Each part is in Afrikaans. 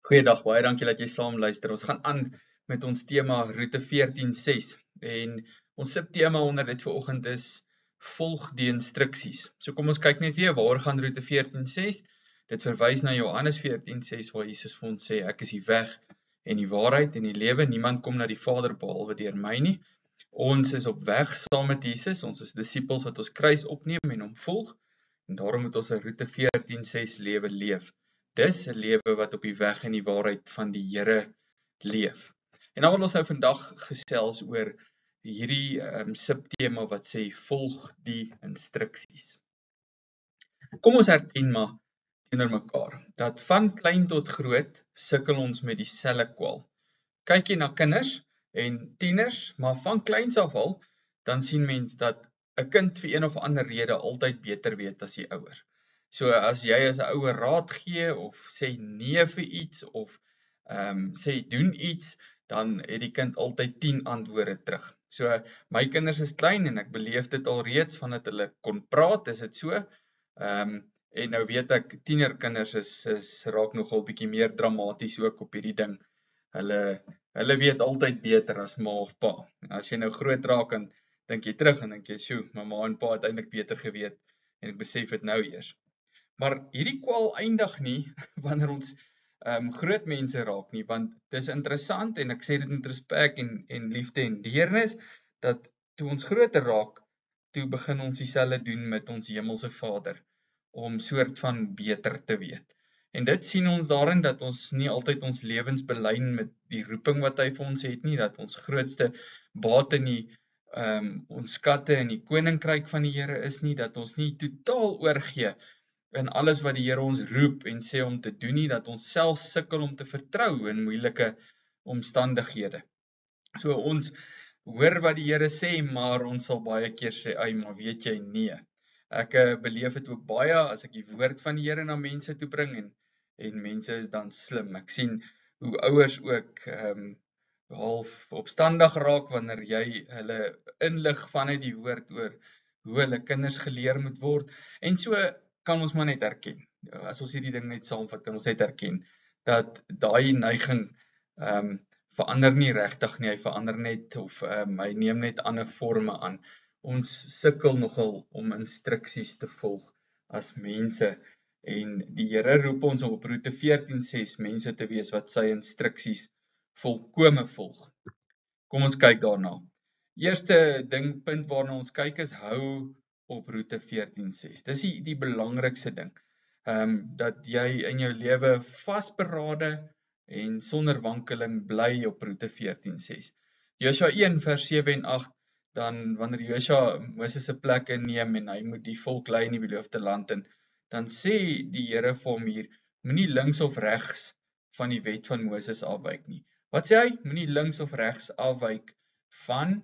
Goeiedag, baie dankie dat jy saam luister. Ons gaan aan met ons tema Roete 14.6 en ons subtema onder dit vanoggend is volg die instruksies. So kom ons kyk net weer, waar gaan Roete 14.6? Dit verwys na Johannes 14.6 waar Jesus vir ons sê, ek is die weg en die waarheid en die lewe, niemand kom na die Vader behalwe deur my nie. Ons is op weg saam met Jesus, ons is disippels wat ons kruis opneem en hom volg, en daarom moet ons 'n Roete 14.6 lewe leef. Dis 'n lewe wat op die weg en die waarheid van die Here leef. En dan wil ons nou vandag gesels oor hierdie subtema wat sê volg die instruksies. Kom ons erken maar teenoor mekaar dat van klein tot groot sukkel ons met dieselfde kwal. Kyk jy na kinders en tieners, maar van kleins af al, dan sien mens dat 'n kind vir een of ander rede altyd beter weet as die ouer. So as jy as 'n ouer raad gee of sê nee vir iets of sê doen iets, dan het die kind altyd 10 antwoorde terug. So my kinders is klein en ek beleef dit al reeds vandat hulle kon praat, is dit so. En nou weet ek tienerkinders is raak nogal bietjie meer dramaties ook op hierdie ding. Hulle weet altyd beter as ma of pa. En as jy nou groot raak en dink jy terug en dink jy, "Sjoe, my ma en pa het eintlik beter geweet en ek besef dit nou eers." Maar hierdie kwal eindig nie wanneer ons groot mense raak nie, want dis interessant en ek sê dit met respek en liefde en deernis, dat toe ons groter raak, toe begin ons dieselfde doen met ons hemelse Vader, om soort van beter te weet. En dit sien ons daarin dat ons nie altyd ons lewens belyn met die roeping wat hy vir ons het nie, dat ons grootste baat in die ons skatte in die koninkryk van die Here is nie, dat ons nie totaal oorgee in alles wat die Here ons roep en sê om te doen nie, dat ons self sukkel om te vertrou in moeilike omstandighede. So ons hoor wat die Here sê, maar ons sal baie keer sê, "Ai, maar weet jy nee." Ek beleef dit ook baie as ek die woord van die Here na mense toe bring en mense is dan slim. Ek sien hoe ouers ook half opstandig raak wanneer jy hulle inlig vanuit die woord oor hoe hulle kinders geleer moet word. En so kan ons maar net erken. As ons hierdie ding net saamvat, kan ons net erken dat daai neiging verander nie regtig nie, hy verander net of hy neem net ander forme aan. Ons sukkel nogal om instruksies te volg as mense en die Here roep ons om op Roete 14.6 mense te wees wat sy instruksies volkome volg. Kom ons kyk daarna. Eerste punt waarna ons kyk is hou op Roete 14.6. Dis die belangrikste ding. Dat jy in jou lewe vasberade en sonder wankeling bly op Roete 14.6. Josua 1 vers 7 en 8, dan wanneer Josua Moses se plek inneem en hy moet die volk lei in die beloofde land in, dan sê die Here vir hom hier, moenie links of regs van die wet van Moses afwyk nie. Wat sê hy? Moenie links of regs afwyk van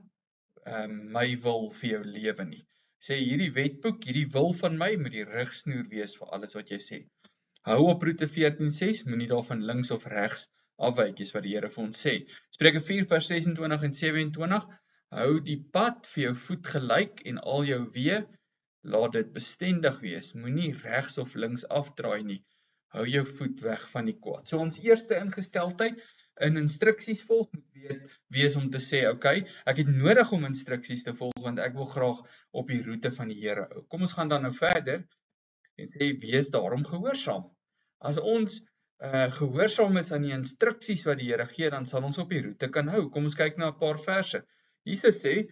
my wil vir jou lewe nie. Sê hierdie wetboek, hierdie wil van my moet die rigsnoer wees vir alles wat jy sê. Hou op Roete 14.6, moenie daarvan links of regs afwyk, is wat die Here vir ons sê. Spreuke 4 vers 26 en 27, hou die pad vir jou voet gelyk en al jou weë, laat dit bestendig wees, moenie regs of links afdraai nie, hou jou voet weg van die kwaad. So ons eerste ingesteldheid in instruksies volg moet wees om te sê, okay, ek het nodig om instruksies te volg, want ek wil graag op die roete van die Here hou. Kom ons gaan dan nou verder en sê, wees daarom gehoorsaam. As ons gehoorsaam is aan die instruksies wat die Here gee, dan sal ons op die roete kan hou. Kom ons kyk na 'n paar verse. Jesus sê,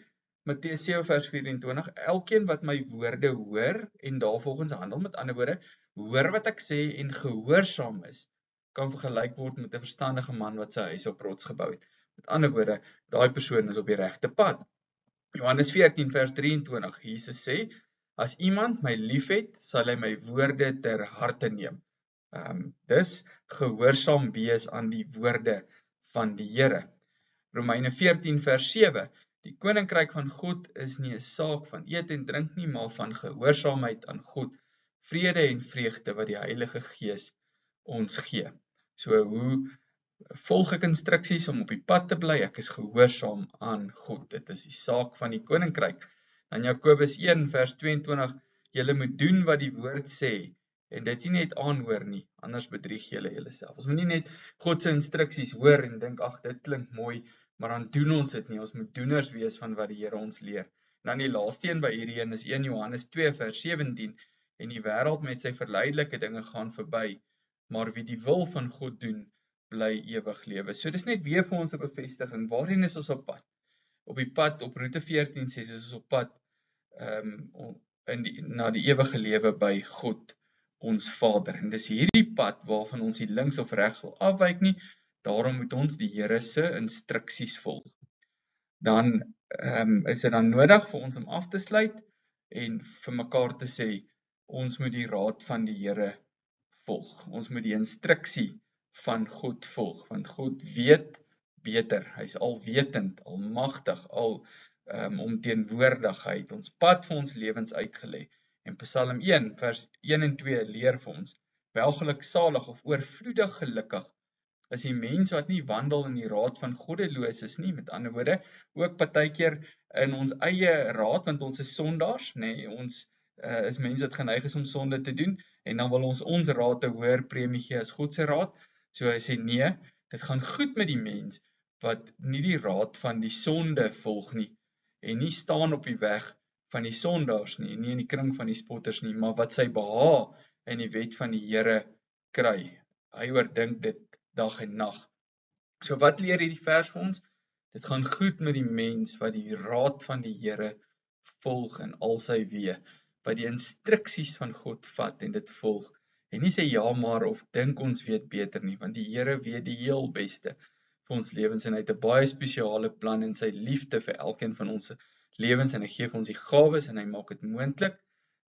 Matteus 7 vers 24, elkeen wat my woorde hoor en daarvolgens handel, met ander woorde, hoor wat ek sê en gehoorsaam is, kan vergelyk word met 'n verstandige man wat sy huis op rots gebou het. Met ander woorde, daai persoon is op die regte pad. Johannes 14 vers 23, Jesus sê, as iemand my liefhet, sal hy my woorde ter harte neem. Dis gehoorsaam wees aan die woorde van die Here. Romeine 14 vers 7, die koninkryk van God is nie 'n saak van eet en drink nie, maar van gehoorsaamheid aan God, vrede en vreugde wat die Heilige Gees ons gee. So hoe volg ek instruksies om op die pad te bly? Ek is gehoorsaam aan God. Dit is die saak van die koninkryk. Dan Jakobus 1 vers 22, julle moet doen wat die woord sê en dit nie net aanhoor nie, anders bedrieg julle julleself. Ons moet nie net God se instruksies hoor en dink, ag, dit klink mooi, maar dan doen ons dit nie. Ons moet doeners wees van wat die Here ons leer. En dan die laaste een by hierdie een is 1 Johannes 2 vers 17, en die wêreld met sy verleidelike dinge gaan verby, maar wie die wil van God doen, bly ewig lewe. So dis net weer vir ons 'n bevestiging. Waarheen is ons op pad? Op die pad op roete 14:6 is ons op pad na die ewige lewe by God ons Vader. En dis hierdie pad waarvan ons nie links of regs wil afwyk nie. Daarom moet ons die Here se instruksies volg. Dan is dit dan nodig vir ons om af te sluit en vir mekaar te sê, ons moet die raad van die Here volg. Ons moet die instruksie van God volg, want God weet beter. Hy's alwetend, almagtig, omteenwoordig. Hy het ons pad vir ons lewens uitgelê. En Psalm 1 vers 1 en 2 leer vir ons, welgeluksalig of oorvloedig gelukkig is die mens wat nie wandel in die raad van goddeloses nie, met ander woorde, ook partykeer in ons eie raad, want ons is sondaars, nee, ons is mense wat geneig is om sonde te doen, en dan wil ons raad 'n hoër premie gee as God se raad. So hy sê nee, dit gaan goed met die mens wat nie die raad van die sonde volg nie, en nie staan op die weg van die sondaars nie, nie in die kring van die spotters nie, maar wat sy behaag in die wet van die Here kry. Hy oordink dit dag en nag. So wat leer hierdie vers vir ons? Dit gaan goed met die mens wat die raad van die Here volg in al sy weë, wat die instruksies van God vat en dit volg, en nie sê ja maar of dink ons weet beter nie, want die Here weet die heel beste vir ons lewens, en hy het 'n baie spesiale plan in sy liefde vir elkeen van ons lewens, en hy gee vir ons die gawes en hy maak dit moontlik.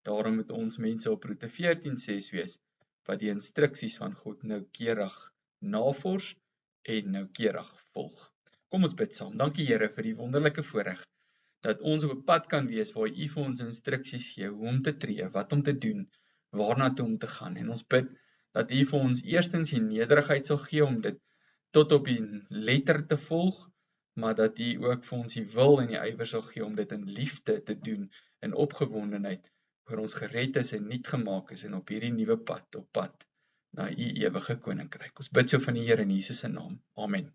Daarom moet ons mense op roete 14:6 wees, wat die instruksies van God noukeurig navors en noukeurig volg. Kom ons bid saam. Dankie Here vir die wonderlike voorreg dat ons op 'n pad kan wees waar U vir ons instruksies gee hoe om te tree, wat om te doen, waarna toe om te gaan. En ons bid dat U vir ons eerstens die nederigheid sal gee om dit tot op die letter te volg, maar dat U ook vir ons die wil en die ywer sal gee om dit in liefde te doen, in opgewondenheid, oor ons gered is en nuut gemaak is en op hierdie nuwe pad, op pad na U ewige koninkryk. Ons bid so van die Here in Jesus se naam. Amen.